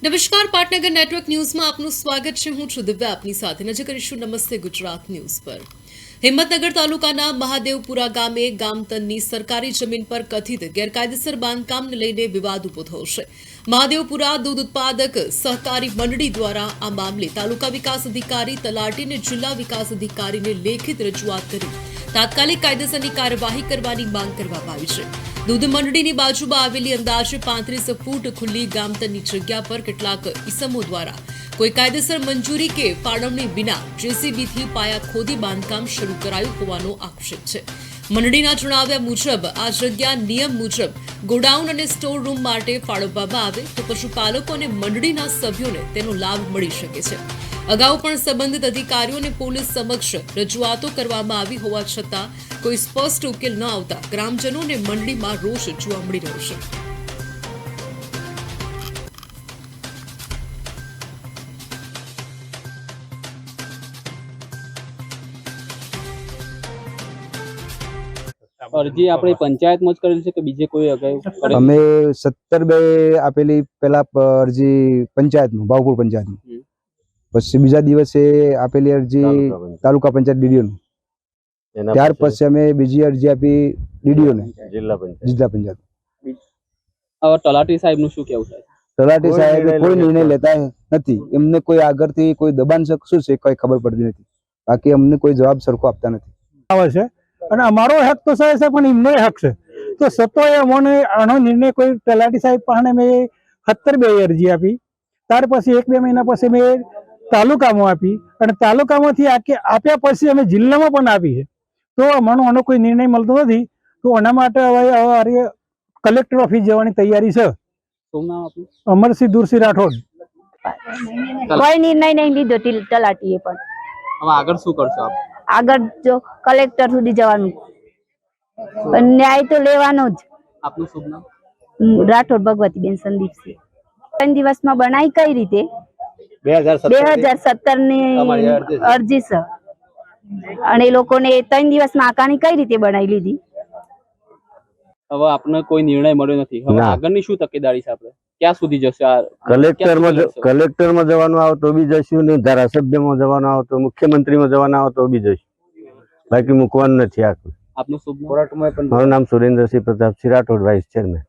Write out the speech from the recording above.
નમસ્કાર, પાટનગર નેટવર્ક ન્યૂઝમાં આપનું સ્વાગત છે। હું છું દિવ્યા, આપની સાથે નજર કરીશું નમસ્તે ગુજરાત ન્યૂઝ પર। હિંમતનગર તાલુકાના મહાદેવપુરા ગામે ગામતનની સરકારી જમીન પર કથિત ગેરકાયદેસર બાંધકામને લઈને વિવાદ ઉભો થયો છે। મહાદેવપુરા દૂધ ઉત્પાદક સહકારી મંડળી દ્વારા આ મામલે તાલુકા વિકાસ અધિકારી, તલાટી અને જિલ્લા વિકાસ અધિકારીને લેખિત રજૂઆત કરી તાત્કાલિક કાયદેસરની કાર્યવાહી કરવાની માંગ કરવામાં આવી છે। દૂધ મંડળીની બાજુમાં આવેલી અંદાજે 35 ફૂટ ખુલ્લી ગામતનની જગ્યા પર કેટલાક ઈસમો દ્વારા કોઈ કાયદેસર મંજૂરી કે ફાળવણી વિના જેસીબીથી પાયા ખોદી બાંધકામ શરૂ કરાયું હોવાનો આક્ષેપ છે। મંડળીના જણાવ્યા મુજબ આ જગ્યા નિયમ મુજબ ગોડાઉન અને સ્ટોર રૂમ માટે ફાળવવામાં આવે તો પશુપાલકો અને મંડળીના સભ્યોને તેનો લાભ મળી શકે છે। અગાઉ પણ સંબંધિત અધિકારીઓ અને પોલીસ સમક્ષ રજૂઆતો કરવામાં આવી હોવા છતાં કોઈ સ્પષ્ટ ઉકેલ ન આવતા ગ્રામજનો અને મંડળીમાં રોષ જોવા મળી રહ્યો છે। અરજી આપણી પંચાયતમાં જ કરેલી છે કે બીજે કોઈ અગાઉ કરેલી? અમે 17/2 આપેલી પેલા અરજી પંચાયતમાં, ભાવપુર પંચાયતમાં, પછી બીજા દિવસે આપેલી અરજી તાલુકા પંચાયત ડીડીઓ ને, ત્યાર પછી અમે બીજી અરજી આપી ડીડીઓ ને, જિલ્લા પંચાયત। હવે તલાટી સાહેબ નું શું કેવું છે? તલાટી સાહેબ કોઈ નિર્ણય લેતા નથી। એમને કોઈ આગળથી કોઈ દબાણ શું છે કોઈ ખબર પડતી નથી। બાકી અમને કોઈ જવાબ સરખો આપતા નથી આવે છે અને અમારો હક તો સાહેબ છે પણ એમનો હક છે, તો સતોય અમને આનો નિર્ણય કોઈ તલાટી સાહેબ પાસે મેં 17/2 અરજી આપી, ત્યાર પછી 1-2 મહિના પછી મેં તાલુકામાં આપી અને તાલુકામાંથી આપ્યા પછી અમે જિલ્લામાં પણ આપી છે, તો અમારો આનો કોઈ નિર્ણય મળતો નથી। તો એના માટે હવે કલેક્ટર ઓફિસ જવાની તૈયારી છે। શું નામ આપનું? અમરસિંહ દુરસિંહ રાઠોડ। કોઈ નિર્ણય નહીં લીધો તલાટીએ પણ। હવે આગળ શું કરશો આપ? આગળ જો કલેક્ટર સુધી જવાનું, પણ ન્યાય તો લેવાનો જ। આપનું શુભ નામ? રાઠોડ ભગવતીબેન સંદીપસિંહ। 3 દિવસમાં બનાવી કઈ રીતે? 2017 ની અરજી છે અને એ લોકોને 3 દિવસમાં આકાની કઈ રીતે બનાવી લીધી? હવે આપને કોઈ નિર્ણય મળ્યો નથી। હવે આગળની શું તકેદારી છે? આપણે ક્યાં સુધી જશે? આ કલેક્ટરમાં જવાનું આવે તો બી જઈશું ને, ધારાસભ્યમાં જવાનું આવે તો, મુખ્યમંત્રીમાં જવાનું આવે તો બી જઈશું, બાકી મૂકવાનું નથી। આપનું શુભ નામ? મારું નામ સુરેન્દ્રસિંહ પ્રતાપસિંહ રાઠોડ, વાઇસ ચેરમેન।